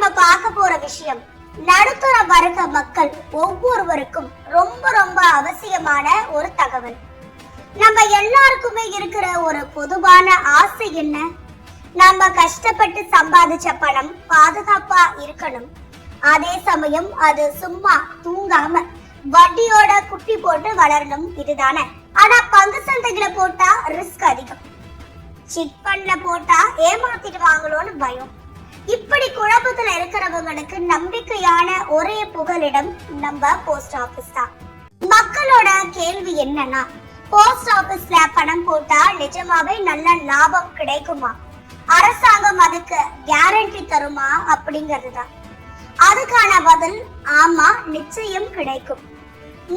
நம்ம பார்க்க போற விஷயம் நடுத்தர வர்க்க மக்கள் ஒவ்வொருவருக்கும் ரொம்ப ரொம்ப அவசியமான ஒரு தகவல். நம்ம எல்லாருக்குமே இருக்கிற ஒரு பொதுவான ஆசை என்ன? நம்ம கஷ்டப்பட்டு சம்பாதிச்ச பணம் பாதுகாப்பா இருக்கணும். அதே சமயம் அது சும்மா தூங்காம வட்டியோட குட்டி போட்டு வளரணும், இதுதானே. ஆனா பங்கு சந்தைகளை போட்டா ரிஸ்க் அதிகம், சிட் ஃபண்ட்ல போட்டா ஏமாத்திடுவாங்களோன்னு பயம். இப்படி குழப்பத்துல இருக்கிறவங்களுக்கு நம்பிக்கையான ஒரே புகலிடம் நம்ம போஸ்ட் ஆபீஸ் தான். மக்களோட கேள்வி என்னன்னா, போஸ்ட் ஆபீஸ்ல பணம் போட்டா நிஜமாவே நல்ல லாபம் கிடைக்குமா? அரசாங்கம் அதுக்கு கேரண்டி தருமா அப்படிங்கிறதுதான். அதுக்கான பதில் ஆமா, நிச்சயம் கிடைக்கும்.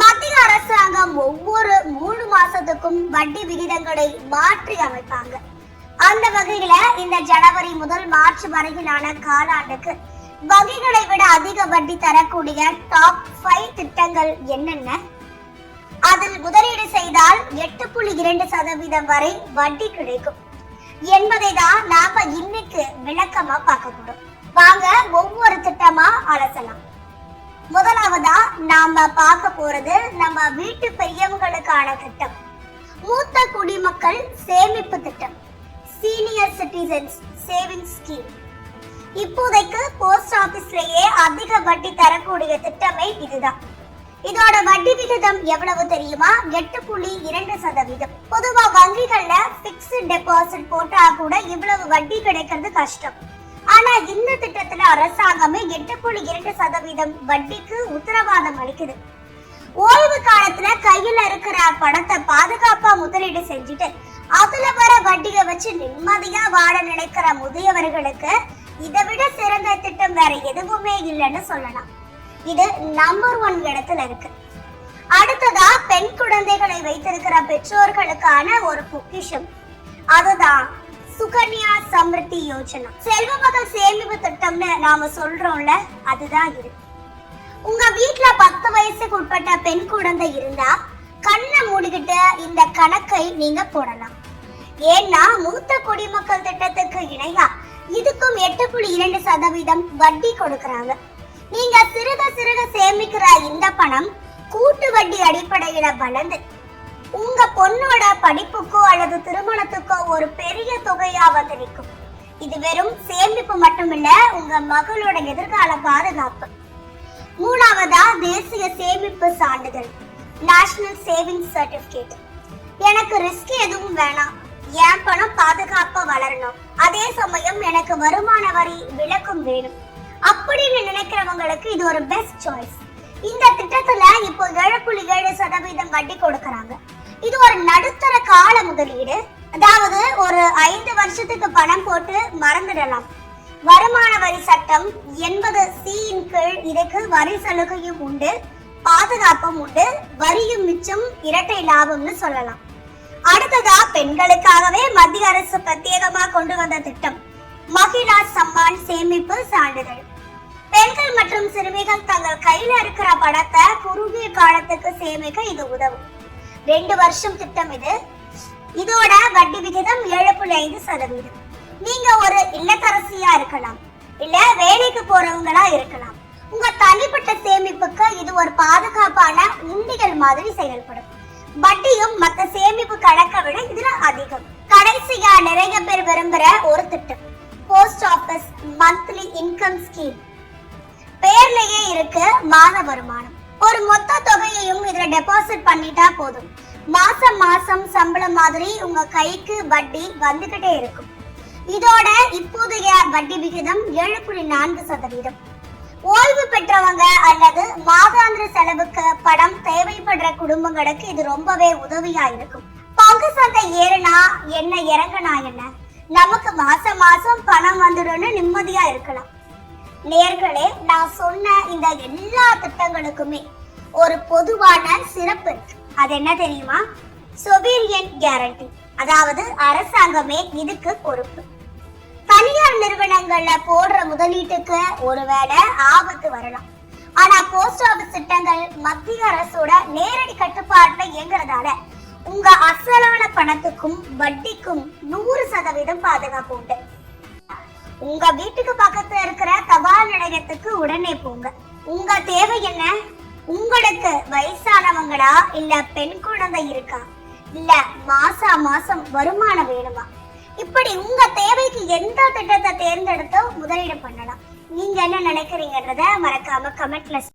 மத்திய அரசாங்கம் ஒவ்வொரு 3 மாசத்துக்கும் வட்டி விகிதங்களை மாற்றி அமைப்பாங்க. அந்த வகையில இந்த ஜனவரி முதல் மார்ச் வரையிலான காலாண்டுக்கு வங்கிகளை விட அதிக வட்டி தரக்கூடிய டாப் 5 திட்டங்கள் என்னென்ன? அதில் முதலீடு செய்தால் 8.2% வரை வட்டி கிடைக்கும் என்பதை தான் நாம இன்னைக்கு விளக்கமா பார்க்க போறோம். வாங்க ஒவ்வொரு திட்டமா அலசலாம். முதலாவதா நாம பார்க்க போறது நம்ம வீட்டு பெரியவங்களுக்கான திட்டம், மூத்த குடிமக்கள் சேமிப்பு திட்டம், சீனியர் சிட்டிசன்ஸ் சேவிங் ஸ்கீம். இப்போதைக்கு போஸ்ட் ஆபீஸ்லயே அதிக வட்டி தரக்கூடிய திட்டமே இதுதான். இதோட வட்டி விகிதம் எவ்வளவு தெரியுமா? 8.2%. பொதுவா வங்கிகள்ல பிக்ஸ்ட் டெபாசிட் போட்டா கூட இவ்வளவு வட்டி கிடைக்கிறது கஷ்டம். ஆனா இந்த திட்டத்துல அரசாங்கமே 8.2% வட்டிக்கு உத்தரவாதம் அளிக்குது. ஓய்வு காலத்துல கையில இருக்கிற பணத்தை பாதுகாப்பா முதலீடு செஞ்சுட்டு அதுல வர வட்டியை வச்சு நிம்மதியா வாழ நினைக்கிற முதியவர்களுக்கு இதை விட சிறந்த திட்டம் வேற எதுவுமே இல்லைன்னு சொல்லலாம். இது நம்பர் 1 இடத்துல இருக்கு. அடுத்ததா பெண் குழந்தைகளை வைத்திருக்கிற பெற்றோர்களுக்கான ஒரு பொக்கிஷம், அதுதான் சுகன்யா சம்ருத்தி யோஜனா. செல்வ மகள் சேமிப்பு திட்டம்னு நாம சொல்றோம்ல, அதுதான் இது. உங்க வீட்டுல 10 வயசுக்கு உட்பட்ட பெண் குழந்தை இருந்தா கண்ணை மூடிக்கிட்டு இந்த கணக்கை நீங்க போடலாம். ஏன்னா மூத்த குடிமக்கள் திட்டத்துக்கு இணையா இதுக்கும் 8.2% வட்டி கொடுக்கறாங்க. நீங்க சிறுக சிறுக சேமிக்கிற இந்த பணம் கூட்டு வட்டி அடிப்படையில வளர்ந்து உங்க பொண்ணோட படிப்புக்கோ அல்லது திருமணத்துக்கோ ஒரு பெரிய தொகையா வந்து நிற்கும். இது வெறும் சேமிப்பு மட்டுமில்ல, உங்க மகளோட எதிர்கால பாதுகாப்பு. மூணாவதா தேசிய சேமிப்பு சான்றிதழ், நேஷனல் சேவிங்ஸ் சர்டிபிகேட். எனக்கு ரிஸ்க் எதுவும் வேணாம், என் பணம் பாதுகாப்பா வளரணும், அதே சமயம் எனக்கு வருமான வரி விலக்கும் வேணும் அப்படின்னு நினைக்கிறவங்களுக்கு இது ஒரு பெஸ்ட் சாய்ஸ். இந்த திட்டத்துல இப்போ 7.7% வட்டி கொடுக்கறாங்க. இது ஒரு நடுத்தர கால முதலீடு, அதாவது ஒரு 5 வருஷத்துக்கு பணம் போட்டு மறந்துடலாம். வருமான வரி சட்டம் 80C கீழ் இதுக்கு வரி சலுகையும் உண்டு, பாதுகாப்பும் உண்டு, வரியும் மிச்சம், இரட்டை லாபம்னு சொல்லலாம். அடுத்ததா பெண்களுக்காகவே மத்திய அரசு பிரத்யேகமா கொண்டு வந்த திட்டம், மகிழா சம்மான் சேமிப்பு சான்றிதழ். பெண்கள் மற்றும் சிறுமிகள் தங்கள் கையில இருக்கிற பணத்தை குறுகிய காலத்துக்கு சேமிக்க இது உதவும். 2 வருஷம் திட்டம் இது. இதோட வட்டி விகிதம் 7.5%. நீங்க ஒரு இல்லத்தரசியா இருக்கலாம், இல்ல வேலைக்கு போறவங்களா இருக்கலாம். உங்க தனிப்பட்ட சேமிப்புக்கு இது ஒரு பாதுகாப்பான உண்டிகள் மாதிரி செயல்படும். வட்டியும் மத்த சேமிப்பு கணக்கை விட இதுல அதிகம். கடைசியா நிறைய பேர் விரும்புற ஒரு திட்டம், post office monthly income scheme. பேர்லயே இருக்கு மாத வருமானம். ஒரு மொத்த தொகையையும் இதுல டெபாசிட் பண்ணிட்டா போதும். மாசம் மாசம் சம்பளம் மாதிரி உங்க கைக்கு வட்டி வந்துகிட்டே இருக்கும். இதோட இப்போதைய வட்டி விகிதம் 7.4%. ஓய்வு பெற்றவங்க அல்லது மாதாந்திர செலவுக்கு பணம் தேவைப்படுற குடும்பங்களுக்கு இது ரொம்பவே உதவியா இருக்கும். பங்கு சந்தை ஏறுனா என்ன, இறங்கினா என்ன, நமக்கு மாசம் மாசம் பணம் வந்துடும்னு நிம்மதியா இருக்கலாம். நேர்களே, நான் சொன்ன இந்த எல்லா திட்டங்களுக்குமே ஒரு பொதுவான சிறப்பு இருக்கு. அது என்ன தெரியுமா? சொவீரியன் கேரண்டி, அதாவது அரசாங்கமே இதுக்கு பொறுப்பு. தனியார் நிறுவனங்கள்ல போடுற முதலீட்டுக்கு ஒருவேளை ஆபத்து வரலாம். ஆனா போஸ்ட் ஆபீஸ் திட்டங்கள் மத்திய அரசோட நேரடி கட்டுப்பாட்டுல இயங்குறதால உங்க அசலான பணத்துக்கும் வட்டிக்கும் 100% பாதுகாப்பு உண்டு. உங்க வீட்டுக்கு பக்கத்துல இருக்கிற தபால் நிலையம் பயணத்துக்கு உடனே போங்க. உங்க தேவை என்ன? உங்களுக்கு வயசானவங்களா, இல்ல பெண் குழந்தை இருக்கா, இல்ல மாசம் வருமானம் வேணுமா? இப்படி உங்க தேவைக்கு எந்த திட்டத்தை தேர்ந்தெடுத்தோ முதலீடு பண்ணலாம். நீங்க என்ன நினைக்கிறீங்கன்றத மறக்காம கமெண்ட்ல